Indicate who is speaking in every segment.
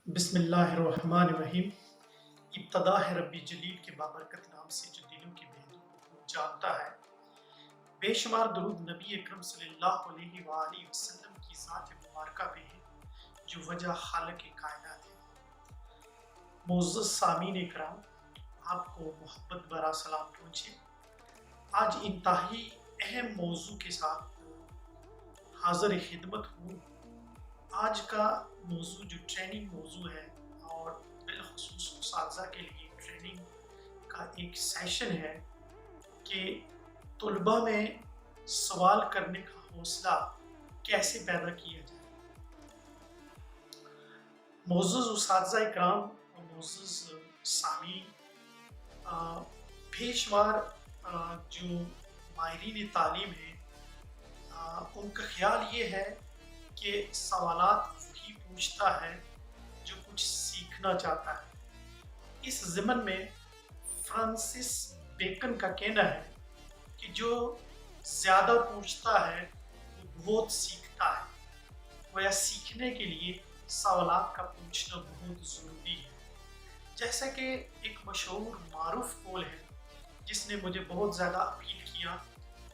Speaker 1: بسم اللہ الرحمن الرحیم۔ ابتدا ہے ربی جلیل کے بابرکت نام سے جو دلوں کی بہتوں کو جانتا ہے۔ بے شمار درود نبی اکرم صلی اللہ علیہ وآلہ وسلم کی ذات مبارکہ پہ ہے جو وجہ خالق کائنات ہے۔ معزز سامعین اکرام، آپ کو محبت برا سلام پہنچے۔ آج انتہائی اہم موضوع کے ساتھ حاضر خدمت ہوں۔ آج کا موضوع جو ٹریننگ موضوع ہے اور بالخصوص اساتذہ کے لیے ٹریننگ کا ایک سیشن ہے کہ طلباء میں سوال کرنے کا حوصلہ کیسے پیدا کیا جائے۔ معزز اساتذہ اکرام اور معزز سامعین، بے شمار جو ماہرین تعلیم ہیں ان کا خیال یہ ہے کہ سوالات وہی پوچھتا ہے جو کچھ سیکھنا چاہتا ہے۔ اس ضمن میں فرانسس بیکن کا کہنا ہے کہ جو زیادہ پوچھتا ہے وہ بہت سیکھتا ہے۔ گویا سیکھنے کے لیے سوالات کا پوچھنا بہت ضروری ہے۔ جیسا کہ ایک مشہور معروف قول ہے جس نے مجھے بہت زیادہ اپیل کیا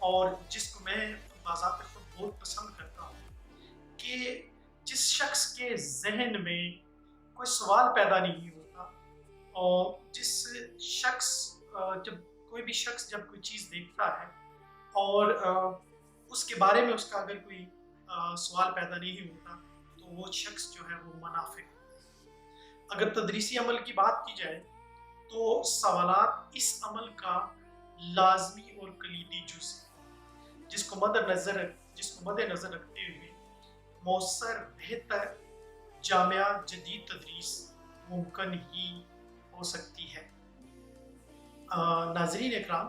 Speaker 1: اور جس کو میں بذات خود بہت پسند کرتا ہوں، کہ جس شخص کے ذہن میں کوئی سوال پیدا نہیں ہوتا اور جس شخص جب کوئی چیز دیکھتا ہے اور اس کے بارے میں اس کا اگر کوئی سوال پیدا نہیں ہوتا تو وہ شخص جو ہے وہ منافق ہے۔ اگر تدریسی عمل کی بات کی جائے تو سوالات اس عمل کا لازمی اور کلیدی جز ہے جس کو مد نظر رکھتے ہوئے مؤثر، بہتر، جامعہ جدید تدریس ممکن ہی ہو سکتی ہے۔ ناظرین اکرام،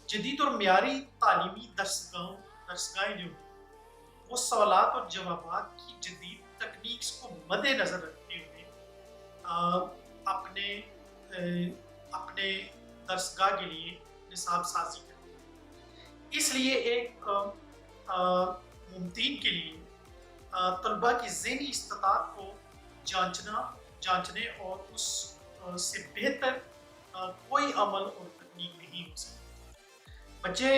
Speaker 1: جدید اور معیاری تعلیمی درسگاہیں جو ہیں وہ سوالات اور جوابات کی جدید تکنیکس کو مد نظر رکھتے ہوئے اپنے درسگاہ کے لیے نصاب سازی کرتے ہیں۔ اس لیے ایک ممتحن کے لیے طلباء کی ذہنی استطاعت کو جانچنے اور اس سے بہتر کوئی عمل اور تکنیک نہیں ہو سکتی۔ بچے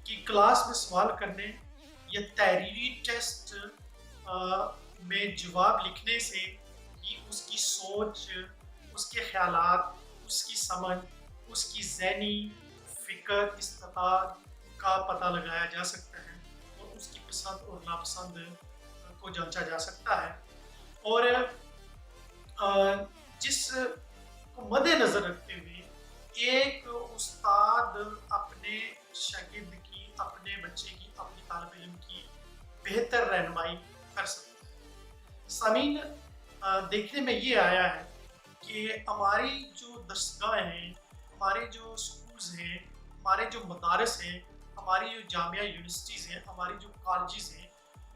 Speaker 1: کی کلاس میں سوال کرنے یا تحریری ٹیسٹ میں جواب لکھنے سے ہی اس کی سوچ، اس کے خیالات، اس کی سمجھ، اس کی ذہنی فکر استطاعت کا پتہ لگایا جا سکتا ہے اور اس کی پسند اور ناپسند کو جانچا جا سکتا ہے۔ اور جس کو مد نظر رکھتے ہوئے ایک استاد اپنے شاگرد کی، اپنے بچے کی، اپنے طالب علم کی بہتر رہنمائی کر سکتا ہے۔ سامعین، دیکھنے میں یہ آیا ہے کہ ہماری جو درسگاہیں ہیں، ہمارے جو سکولز ہیں، ہمارے جو مدارس ہیں، ہماری جو جامعہ یونیورسٹیز ہیں، ہماری جو کالجز ہیں،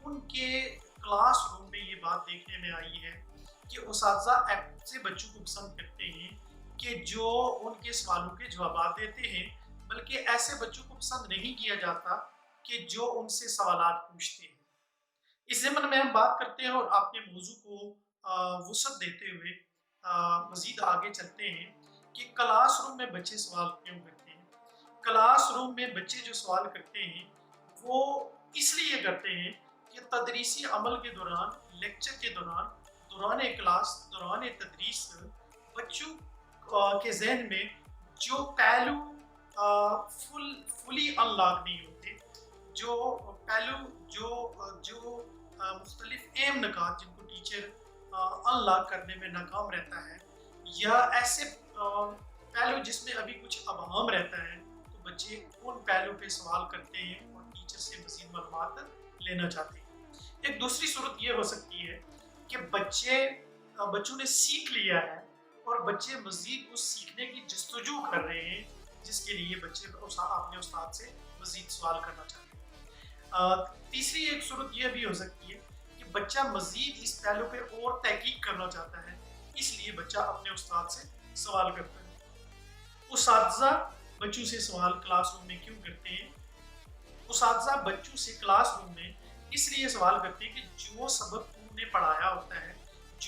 Speaker 1: ان کے کلاس روم میں یہ بات دیکھنے میں آئی ہے کہ اساتذہ ایسے بچوں کو پسند کرتے ہیں کہ جو ان کے سوالوں کے جوابات دیتے ہیں، بلکہ ایسے بچوں کو پسند نہیں کیا جاتا کہ جو ان سے سوالات پوچھتے ہیں۔ اس ضمن میں ہم بات کرتے ہیں اور اپنے موضوع کو وسعت دیتے ہوئے مزید آگے چلتے ہیں کہ کلاس روم میں بچے سوال کیوں کرتے ہیں۔ کلاس روم میں بچے جو سوال کرتے ہیں وہ اس لیے کرتے ہیں کہ تدریسی عمل کے دوران، لیکچر کے دوران کلاس، دوران تدریس بچوں کے ذہن میں جو پہلو فلی انلاک نہیں ہوتے، جو مختلف اہم نکات جن کو ٹیچر انلاک کرنے میں ناکام رہتا ہے، یا ایسے پہلو جس میں ابھی کچھ ابہام رہتا ہے، تو بچے ان پہلو پہ سوال کرتے ہیں اور ٹیچر سے مزید معلومات لینا چاہتے ہیں۔ ایک دوسری صورت یہ ہو سکتی ہے کہ بچوں نے سیکھ لیا ہے اور بچے مزید اس سیکھنے کی جستجو کر رہے ہیں، جس کے لیے بچے اپنے استاد سے مزید سوال کرنا چاہتے ہیں۔ تیسری ایک صورت یہ بھی ہو سکتی ہے کہ بچہ مزید اس پہلو پہ اور تحقیق کرنا چاہتا ہے، اس لیے بچہ اپنے استاد سے سوال کرتا ہے۔ اساتذہ بچوں سے سوال کلاس روم میں کیوں کرتے ہیں؟ اساتذہ بچوں سے کلاس روم میں اس لیے سوال کرتے ہیں کہ جو سبق انہوں نے پڑھایا ہوتا ہے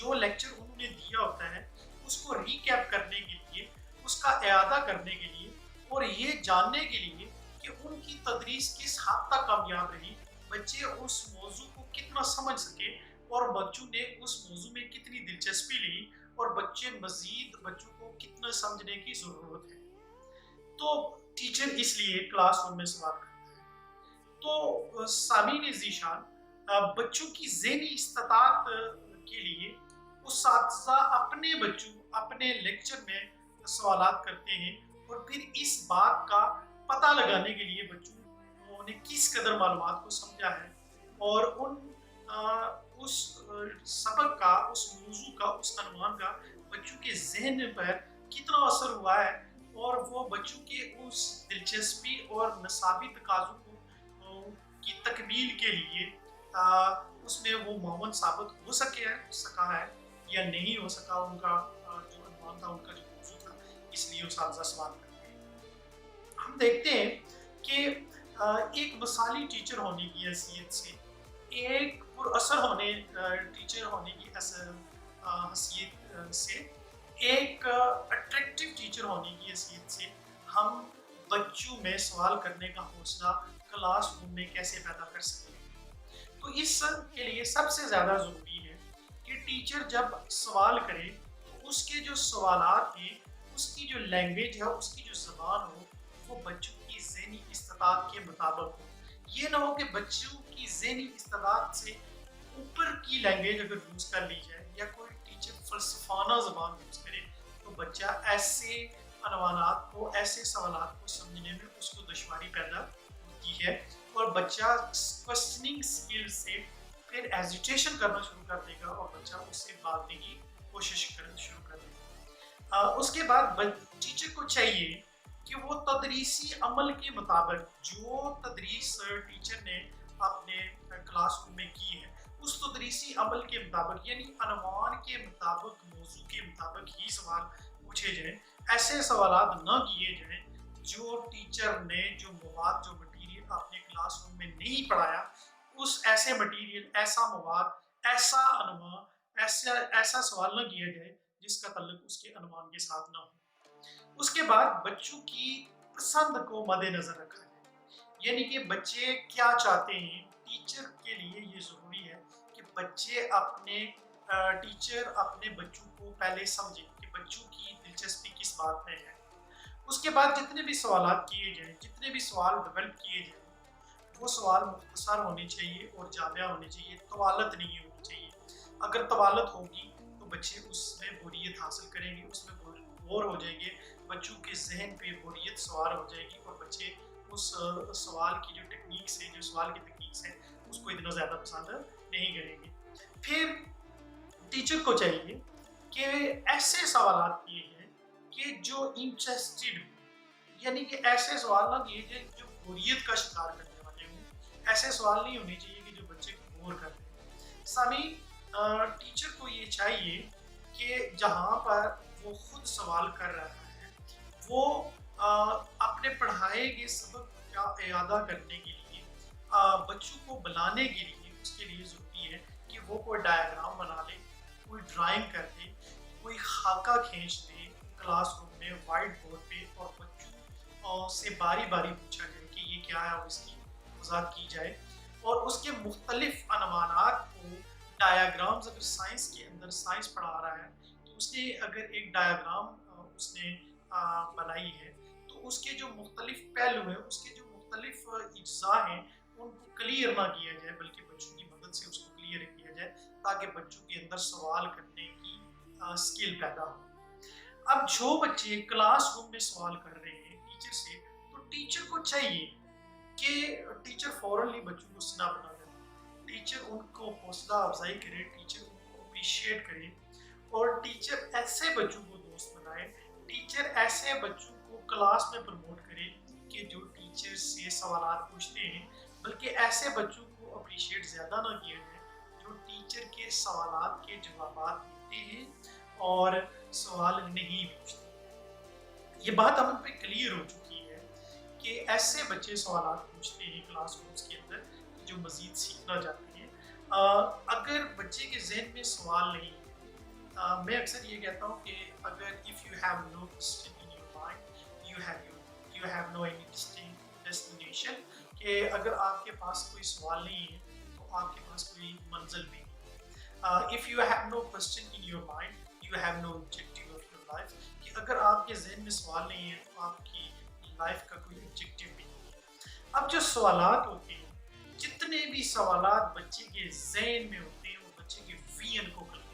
Speaker 1: جو لیکچر انہوں نے دیا ہوتا ہے اس کو ریکیپ کرنے کے لیے، اس کا اعادہ کرنے کے لیے اور یہ جاننے کے لیے کہ ان کی تدریس کس حد تک کامیاب رہی، بچے اس موضوع کو کتنا سمجھ سکے اور بچوں نے اس موضوع میں کتنی دلچسپی لی اور بچوں کو کتنا سمجھنے کی ضرورت ہے۔ تو ٹیچر اس لیے کلاس روم میں سوال کرتا ہے۔ تو سامعین ذیشان، بچوں کی ذہنی استطاعت کے لیے اساتذہ اپنے بچوں اپنے لیکچر میں سوالات کرتے ہیں اور پھر اس بات کا پتہ لگانے کے لیے بچوں نے کس قدر معلومات کو سمجھا ہے اور اس سبق کا، اس موضوع کا، اس عنوان کا بچوں کے ذہن پر کتنا اثر ہوا ہے اور وہ بچوں کے اس دلچسپی اور نصابی تقاضوں کی تکمیل کے لیے اس میں وہ معاون ثابت ہو سکا ہے یا نہیں ہو سکا، ان کا جو عنوان تھا، ان کا جو موضوع تھا، اس لیے اساتذہ سوال کرتے ہیں۔ ہم دیکھتے ہیں کہ ایک مثالی ٹیچر ہونے کی حیثیت سے، ایک پر اثر ٹیچر ہونے کی حیثیت سے، ایک اٹریکٹیو ٹیچر ہونے کی حیثیت سے ہم بچوں میں سوال کرنے کا حوصلہ کلاس روم میں کیسے پیدا کر سکتے ہیں؟ تو اس کے لیے سب سے زیادہ ضروری ہے کہ ٹیچر جب سوال کرے تو اس کے جو سوالات ہیں، اس کی جو لینگویج ہے، اس کی جو زبان ہو، وہ بچوں کی ذہنی استطاعت کے مطابق ہو۔ یہ نہ ہو کہ بچوں کی ذہنی استطاعت سے اوپر کی لینگویج اگر یوز کر لی جائے یا کوئی ٹیچر فلسفانہ زبان یوز کرے تو بچہ ایسے عنوانات کو، ایسے سوالات کو سمجھنے میں اس کو دشواری پیدا ہوتی ہے اور بچہ کوسچننگ سکل سے پھر ایزیٹیشن کرنا شروع کر دے گا اور بچہ اس سے بھاگنے کی کوشش شروع کر دے گا۔ اس کے بعد ٹیچر کو چاہیے کہ وہ تدریسی عمل کے مطابق جو تدریس ٹیچر نے اپنے کلاس روم میں کی ہے، اس تدریسی عمل کے مطابق، یعنی عنوان کے مطابق، موضوع کے مطابق ہی سوال پوچھے جائیں۔ ایسے سوالات نہ کیے جائیں جو ٹیچر نے جو مواد، جو مٹیریل اپنے کلاس روم میں نہیں پڑھایا، اس ایسے مٹیریل، ایسا مواد، ایسا عنوان، ایسا سوال نہ کیا جائے جس کا تعلق اس کے عنوان کے ساتھ نہ ہو۔ اس کے بعد بچوں کی پسند کو مد نظر رکھا جائے، یعنی کہ بچے کیا چاہتے ہیں۔ ٹیچر کے لیے یہ ضروری ہے کہ ٹیچر اپنے بچوں کو پہلے سمجھے کہ بچوں کی دلچسپی کس بات میں ہے۔ اس کے بعد جتنے بھی سوالات کیے جائیں، جتنے بھی سوال ڈیولپ کیے جائیں، وہ سوال مختصر ہونے چاہیے اور جامع ہونے چاہیے، طوالت نہیں ہونی چاہیے۔ اگر طوالت ہوگی تو بچے اس میں بوریت حاصل کریں گے، اس میں بور ہو جائیں گے، بچوں کے ذہن پہ بوریت سوار ہو جائے گی اور بچے اس سوال کی جو ٹیکنیکس ہیں، جو سوال کی ٹیکنیکس ہیں، اس کو اتنا زیادہ پسند نہیں کریں گے۔ پھر ٹیچر کو چاہیے کہ ایسے سوالات کیے جائیں کہ جو انٹرسٹڈ ہوں، یعنی کہ ایسے سوال نہ کیے جائیں جو بوریت کا شکار کرنے والے ہوں۔ ایسے سوال نہیں ہونے چاہیے کہ جو بچے کو بور کر دیں۔ سامعین، ٹیچر کو یہ چاہیے کہ جہاں پر وہ خود سوال کر رہا ہے، وہ اپنے پڑھائے گئے سبق کا اعادہ کرنے کے لیے، بچوں کو بلانے کے لیے، اس کے لیے ضروری ہے کہ وہ کوئی ڈائیگرام بنا لے، کوئی ڈرائنگ کر دے، کوئی خاکہ کھینچ دے کلاس روم میں وائٹ بورڈ پہ اور بچوں سے باری باری پوچھا جائے کہ یہ کیا ہے اور اس کی وضاحت کی جائے اور اس کے مختلف عنوانات کو ڈایاگرامز، اگر سائنس کے اندر سائنس پڑھا رہا ہے تو اس نے اگر ایک ڈایاگرام اس نے بنائی ہے تو اس کے جو مختلف پہلو ہیں، اس کے جو مختلف اجزاء ہیں، ان کو کلیئر نہ کیا جائے بلکہ بچوں کی مدد سے اس کو کلیئر کیا جائے تاکہ بچوں کے اندر سوال کرنے کی سکل پیدا ہو۔ اب جو بچے کلاس روم میں سوال کر رہے ہیں ٹیچر سے، تو ٹیچر کو چاہیے کہ ٹیچر فوراً بچوں کو سنا بنا دے، ٹیچر ان کو حوصلہ افزائی کرے، ٹیچر ان کو اپریشیٹ کرے اور ٹیچر ایسے بچوں کو دوست بنائے، ٹیچر ایسے بچوں کو کلاس میں پروموٹ کرے کہ جو ٹیچر سے سوالات پوچھتے ہیں، بلکہ ایسے بچوں کو اپریشیٹ زیادہ نہ کیا جائے جو ٹیچر کے سوالات کے جوابات دیتے ہیں اور سوال نہیں پوچھتے۔ یہ بات ہم پہ کلیئر ہو چکی ہے کہ ایسے بچے سوالات پوچھتے ہیں کلاس رومز کے اندر جو مزید سیکھنا چاہتے ہیں۔ اگر بچے کے ذہن میں سوال نہیں ہے میں اکثر یہ کہتا ہوں کہ اگر if you have no question in your mind, you have no any destination، کہ اگر آپ کے پاس کوئی سوال نہیں ہے تو آپ کے پاس کوئی منزل بھی نہیں۔ if you have no question in your mind, you have no objective of your life، کہ اگر آپ کے ذہن میں سوال نہیں ہے تو آپ کی لائف کا کوئی objective بھی نہیں ہے۔ اب جو سوالات ہوتے ہیں، جتنے بھی سوالات بچے کے ذہن میں ہوتے ہیں، وہ بچے کے ویژن کو کلیئر،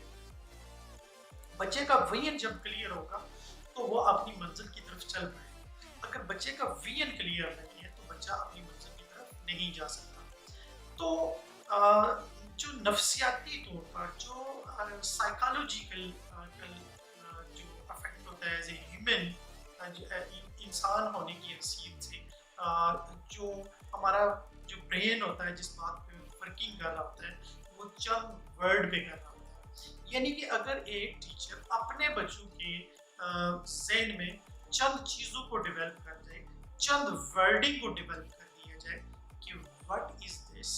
Speaker 1: بچے کا ویژن جب کلیئر ہوگا تو وہ اپنی منزل کی طرف چل پائے گا۔ اگر بچے کا ویژن کلیئر نہیں ہے تو بچہ اپنی منزل کی طرف نہیں جا سکتا۔ تو جو نفسیاتی طور پر جو سائیکالوجیکل جو افیکٹ ہوتا ہے ایز اے ہیومن، انسان ہونے کی حیثیت سے، جو ہمارا جو برین ہوتا ہے جس بات پہ ورکنگ کر رہا ہوتا ہے وہ چند ورڈ پہ کر رہا ہوتا ہے۔ یعنی کہ اگر ایک ٹیچر اپنے بچوں کے ذہن میں چند چیزوں کو ڈیولپ کر جائے، چند ورڈنگ کو ڈیولپ کر دیا جائے کہ what is this,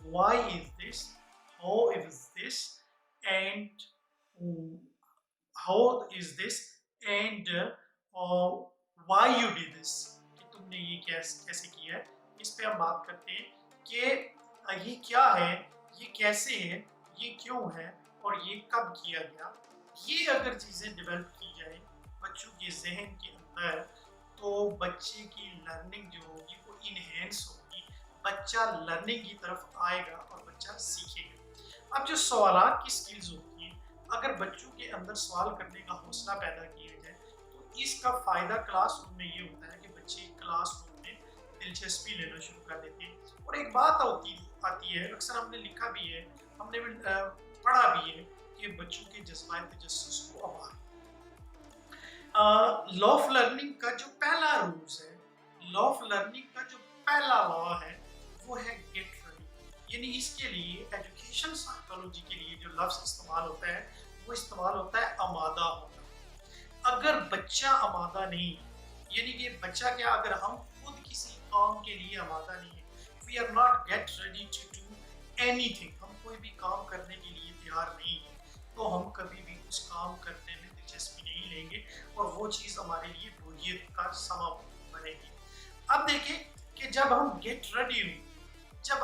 Speaker 1: why is this, how is this and how is this and why you did this، کہ تم نے یہ کیسے کیا ہے، اس پہ ہم بات کرتے ہیں کہ یہ کیا ہے، یہ کیسے ہے، یہ کیوں ہے اور یہ کب کیا گیا۔ یہ اگر چیزیں ڈیولپ کی جائیں بچوں کے ذہن کے اندر تو بچے کی لرننگ جو ہوگی وہ انہینس ہوگی، بچہ لرننگ کی طرف آئے گا اور بچہ سیکھے گا۔ اب جو سوالات کی سکلز ہوتی ہیں، اگر بچوں کے اندر سوال کرنے کا حوصلہ پیدا کیا جائے تو اس کا فائدہ کلاس روم میں یہ ہوتا ہے کہ بچے کلاس روم میں دلچسپی لینا شروع کر دیتے ہیں۔ اور ایک بات آتی ہے، اکثر ہم نے لکھا بھی ہے، ہم نے پڑھا بھی ہے کہ بچوں کے جذبات تجسس کو ابھارنا۔ لا آف لرننگ کا جو پہلا رولز ہے، لا آف لرننگ کا جو پہلا لا ہے وہ ہے گیٹ ریڈی۔ یعنی اس کے لیے ایجوکیشن سائیکالوجی کے لیے جو لفظ استعمال ہوتا ہے وہ استعمال ہوتا ہے آمادہ ہونا۔ اگر بچہ آمادہ نہیں، یعنی کہ بچہ کیا، اگر ہم خود کسی کام کے لیے آمادہ نہیں ہے، we are not get ready to do اینی تھنگ، ہم کوئی بھی کام کرنے کے لیے تیار نہیں ہیں تو ہم کبھی بھی اس کام کرنے میں دلچسپی نہیں لیں گے اور وہ چیز ہمارے لیے بوریت کا سبب بنے گی۔ اب دیکھیں کہ جب ہم گیٹ ریڈی ہوں، جب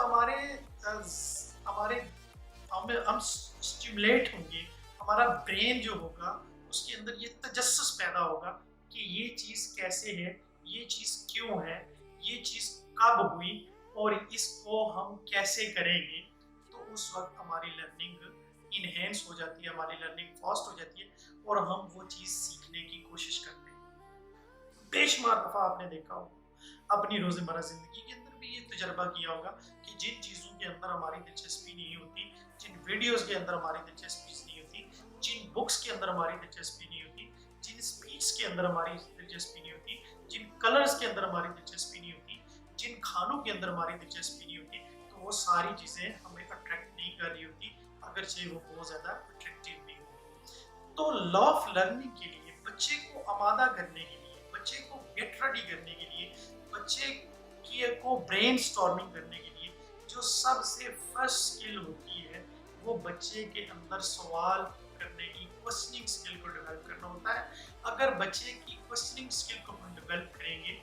Speaker 1: ہم اسٹیمولیٹ ہوں گے، ہمارا برین جو ہوگا اس کے اندر یہ تجسس پیدا ہوگا کہ یہ چیز کیسے ہے، یہ چیز کیوں ہے، یہ چیز کب ہوئی اور اس کو ہم کیسے کریں گے، تو اس وقت ہماری لرننگ انہینس ہو جاتی ہے، ہماری لرننگ فاسٹ ہو جاتی ہے اور ہم وہ چیز سیکھنے کی کوشش کرتے ہیں۔ بے شمار دفعہ آپ نے دیکھا ہوگا اپنی روزمرہ زندگی کے اندر بھی یہ تجربہ کیا ہوگا کہ جن چیزوں کے اندر ہماری دلچسپی نہیں ہوتی، جن ویڈیوز کے اندر ہماری دلچسپی نہیں ہوتی، جن بکس کے اندر ہماری دلچسپی نہیں ہوتی، جن اسپیچ کے اندر ہماری دلچسپی نہیں ہوتی، جن کلرز کے اندر ہماری دلچسپی نہیں ہوتی، جن کھانوں کے اندر ہماری دلچسپی نہیں ہوتی، تو وہ ساری چیزیں ہمیں اٹریکٹ نہیں کر رہی ہوتی، اگرچہ وہ بہت زیادہ اٹریکٹیو بھی ہو۔ تو لا آف لرننگ کے لیے، بچے کو آمادہ کرنے کے لیے، بچے کو گیٹ ریڈی کرنے کے لیے، بچے کو برین سٹارمنگ کرنے کے لیے جو سب سے فرسٹ سکل ہوتی ہے وہ بچے کے اندر سوال کرنے کی کوسچننگ سکل کو ڈیولپ کرنا ہوتا ہے۔ اگر بچے کی کوسچننگ سکل کو ہم ڈیولپ کریں گے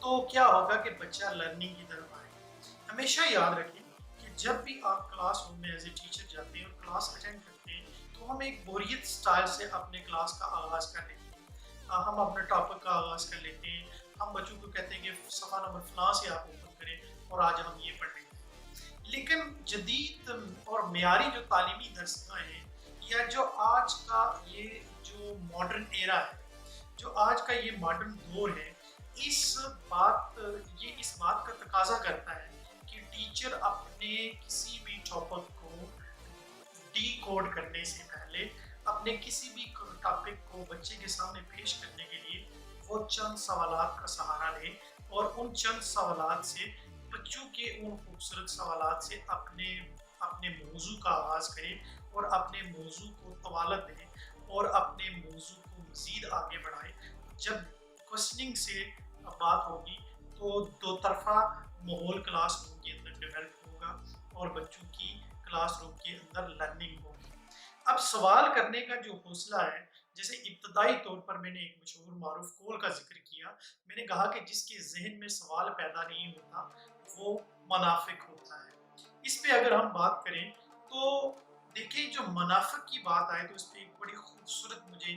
Speaker 1: تو کیا ہوگا کہ بچہ لرننگ کی طرف آئے گا۔ ہمیشہ یاد رکھیں کہ جب بھی آپ کلاس روم میں ایز اے ٹیچر جاتے ہیں اور کلاس اٹینڈ کرتے ہیں تو ہم ایک بوریت سٹائل سے اپنے کلاس کا آغاز کر لیتے ہیں، ہم اپنے ٹاپک کا آغاز کر لیتے ہیں، ہم بچوں کو کہتے ہیں کہ صفحہ نمبر فلاں سے آپ اوپن کریں اور آج ہم یہ پڑھ لیں گے۔ لیکن جدید اور معیاری جو تعلیمی درسگاہیں ہیں یا جو آج کا یہ جو ماڈرن ایرا ہے، جو آج کا یہ ماڈرن دور ہے، اس بات کا تقاضا کرتا ہے کہ ٹیچر اپنے کسی بھی ٹاپک کو ڈی کوڈ کرنے سے پہلے، اپنے کسی بھی ٹاپک کو بچے کے سامنے پیش کرنے کے لیے وہ چند سوالات کا سہارا لے اور ان چند سوالات سے، بچوں کے ان خوبصورت سوالات سے اپنے موضوع کا آغاز کرے اور اپنے موضوع کو طوالت دے اور اپنے موضوع کو مزید آگے بڑھائے۔ جب کوسچننگ سے بات ہوگی تو دو طرفہ ماحول کلاس روم کے اندر ڈیولپ ہوگا اور بچوں کی کلاس روم کے اندر لرننگ ہوگی۔ اب سوال کرنے کا جو حوصلہ ہے، جیسے ابتدائی طور پر میں نے ایک مشہور معروف قول کا ذکر کیا، میں نے کہا کہ جس کے ذہن میں سوال پیدا نہیں ہوتا وہ منافق ہوتا ہے۔ اس پہ اگر ہم بات کریں تو دیکھیں، جو منافق کی بات آئے تو اس پہ ایک بڑی خوبصورت مجھے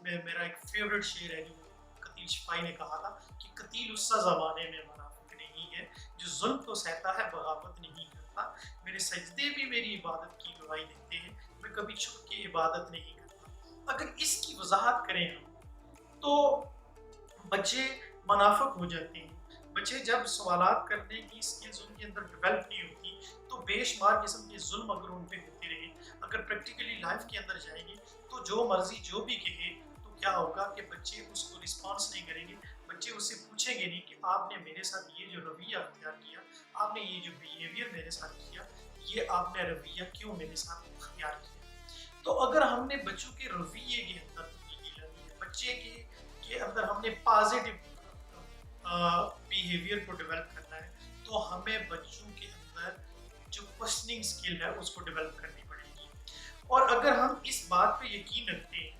Speaker 1: میرا ایک فیورٹ شعر ہے جو قتیل شفائی نے کہا تھا کہ قتیل اس زمانے میں منافق نہیں ہے جو ظلم تو سہتا ہے بغاوت نہیں کرتا، میرے سجدے بھی میری عبادت کی گواہی دیتے ہیں، میں کبھی چھپ کے عبادت نہیں کرتا۔ اگر اس کی وضاحت کریں ہم تو بچے منافق ہو جاتے ہیں۔ بچے جب سوالات کرنے کی سکلز ان کے اندر ڈیولپ نہیں ہوتی تو بے شمار قسم کے ظلم اگر ان پہ ہوتے رہے، اگر پریکٹیکلی لائف کے اندر جائیں گے تو جو مرضی جو بھی کہے تو کیا ہوگا کہ بچے اس کو رسپانس نہیں کریں گے، بچے اس سے پوچھیں گے نہیں کہ آپ نے میرے ساتھ یہ جو رویہ اختیار کیا، آپ نے یہ جو بیہیویئر میرے ساتھ کیا، یہ آپ نے رویہ کیوں میرے ساتھ اختیار کیا۔ تو اگر ہم نے بچوں کے رویے کے اندر تبدیلی لانی ہے، بچے کے اندر ہم نے پازیٹیو بیہیویئر کو ڈیولپ کرنا ہے، تو ہمیں بچوں کے اندر جو کوسچننگ سکل ہے اس کو ڈیولپ کرنی پڑے گی۔ اور اگر ہم اس بات پہ یقین رکھتے ہیں،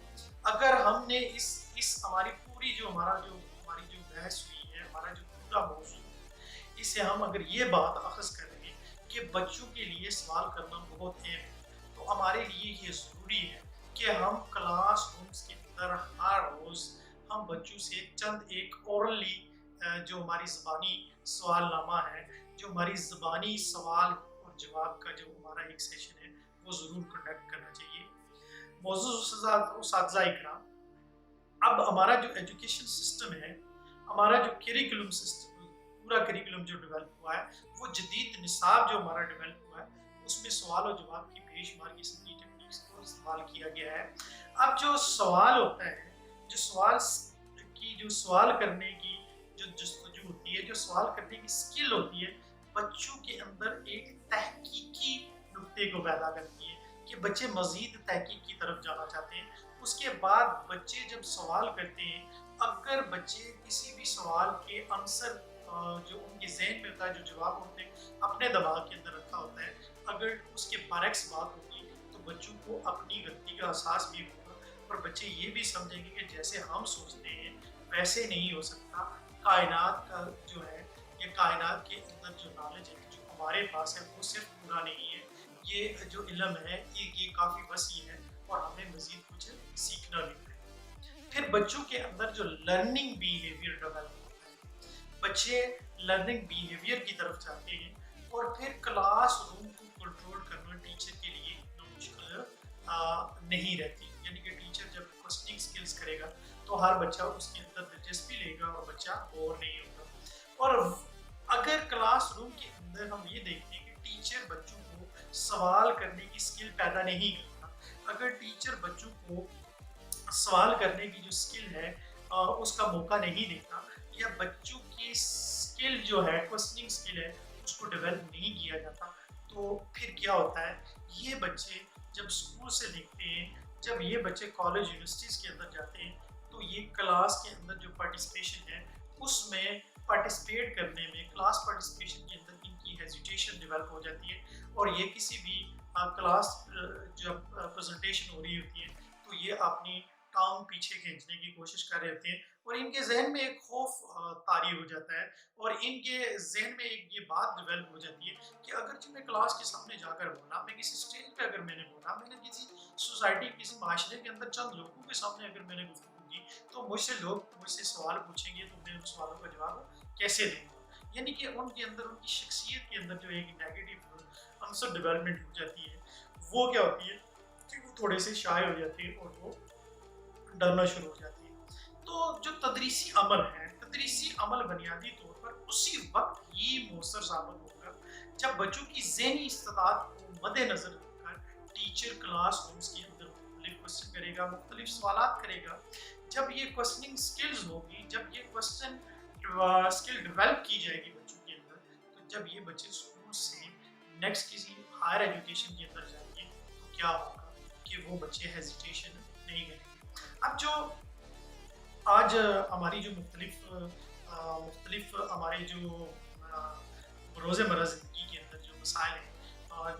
Speaker 1: اگر ہم نے اس ہماری پوری جو ہماری جو بحث ہوئی ہے، ہمارا جو پورا موضوع ہے، اسے ہم اگر یہ بات اخذ کر لیں کہ بچوں کے لیے سوال کرنا بہت اہم ہے، تو ہمارے لیے یہ ضروری ہے کہ ہم کلاس رومز کے اندر ہر روز ہم بچوں سے چند ایک اورلی جو ہماری زبانی سوال نامہ ہے، جو ہماری زبانی سوال اور جواب کا جو ہمارا ایک سیشن ہے، وہ ضرور کنڈکٹ کرنا چاہیے۔ معزز اساتذہ اکرام، اب ہمارا جو ایجوکیشن سسٹم ہے، ہمارا جو کریکولم سسٹم، پورا کریکولم جو ڈیولپ ہوا ہے، وہ جدید نصاب جو ہمارا ڈیولپ ہوا ہے، اس میں سوال و جواب کی بے شمار قسم کی ٹیکنیکس کو استعمال کیا گیا ہے۔ اب جو سوال ہوتا ہے، جو سوال کرنے کی جو جستجو ہوتی ہے، جو سوال کرنے کی سکل ہوتی ہے، بچوں کے اندر ایک تحقیقی نقطے کو پیدا کرتی ہے کہ بچے مزید تحقیق کی طرف جانا چاہتے ہیں۔ اس کے بعد بچے جب سوال کرتے ہیں، اگر بچے کسی بھی سوال کے آنسر جو ان کے ذہن میں ہوتا ہے، جو جواب ہوتے ہیں اپنے دماغ کے اندر رکھا ہوتا ہے، اگر اس کے برعکس بات ہوگی تو بچوں کو اپنی غلطی کا احساس بھی ہوگا اور بچے یہ بھی سمجھیں گے کہ جیسے ہم سوچتے ہیں ویسے نہیں ہو سکتا۔ کائنات کا جو ہے، یہ کائنات کے اندر جو نالج ہے جو ہمارے پاس ہے وہ صرف پورا نہیں ہے، یہ جو علم ہے یہ کافی وسیع ہے اور ہمیں مزید کچھ سیکھنا بھی پڑے گا۔ پھر بچوں کے اندر جو لرننگ بیہیویئر ڈیولپ ہوتا ہے، بچے لرننگ بیہیویئر کی طرف جاتے ہیں اور پھر کلاس روم کو کنٹرول کرنا ٹیچر کے لیے اتنا مشکل نہیں رہتی، یعنی کہ ٹیچر جب کوسچننگ سکلز کرے گا تو ہر بچہ اس کے اندر دلچسپی لے گا اور بچہ بور نہیں ہوگا۔ اور اگر کلاس روم کے اندر ہم یہ دیکھتے ہیں کہ ٹیچر بچوں کو سوال کرنے کی سکل پیدا نہیں کرتا، اگر ٹیچر بچوں کو سوال کرنے کی جو سکل ہے اس کا موقع نہیں دیتا، یا بچوں کی سکل جو ہے کوسچننگ سکل ہے اس کو ڈیولپ نہیں کیا جاتا، تو پھر کیا ہوتا ہے، یہ بچے جب اسکول سے لکھتے ہیں، جب یہ بچے کالج یونیورسٹیز کے اندر جاتے ہیں، تو یہ کلاس کے اندر جو پارٹیسپیشن ہے اس میں پارٹیسپیٹ کرنے میں، کلاس پارٹیسپیشن کے اندر ان کی ہیزیٹیشن ڈیولپ ہو جاتی ہے، اور یہ کسی بھی کلاس جب پریزنٹیشن ہو رہی ہوتی ہے تو یہ اپنی ٹانگ پیچھے کھینچنے کی کوشش کر رہے ہوتے ہیں، اور ان کے ذہن میں ایک خوف طاری ہو جاتا ہے، اور ان کے ذہن میں ایک یہ بات ڈیولپ ہو جاتی ہے کہ اگرچہ میں کلاس کے سامنے جا کر بولا، میں کسی اسٹیج پہ اگر میں نے بولا، میں نے کسی سوسائٹی، کسی معاشرے کے اندر چند لوگوں کے سامنے اگر میں نے گفتگو کی، تو لوگ مجھ سے سوال پوچھیں گے تو میں ان سوالوں کا جواب کیسے دوں گا؟ یعنی کہ ان کے اندر، ان کی شخصیت کے اندر جو ایک نیگیٹو عنصر ڈیولپمنٹ ہو جاتی ہے، وہ کیا ہوتی ہے کہ وہ تھوڑے سے شائع ہو جاتے ہیں اور وہ ڈرنا شروع ہو جاتی ہے۔ تو جو تدریسی عمل ہے، تدریسی عمل بنیادی طور پر اسی وقت ہی مؤثر ثابت ہوگا جب بچوں کی ذہنی استعداد کو مد نظر رکھ کر ٹیچر کلاس رومز کے اندر مختلف کوسچن کرے گا، مختلف سوالات کرے گا۔ جب یہ کوسچننگ سکلز ہوگی، جب یہ کوسچن سکل ڈیولپ کی جائے گی بچوں کے اندر، تو جب یہ بچے اسکول سے نیکسٹ کسی ہائر ایجوکیشن کے اندر جائیں گے تو کیا ہوگا کہ وہ بچے ہیزیٹیشن نہیں کریں گے۔ اب جو آج ہماری جو مختلف ہمارے جو روز مرہ زندگی کے اندر جو مسائل ہیں،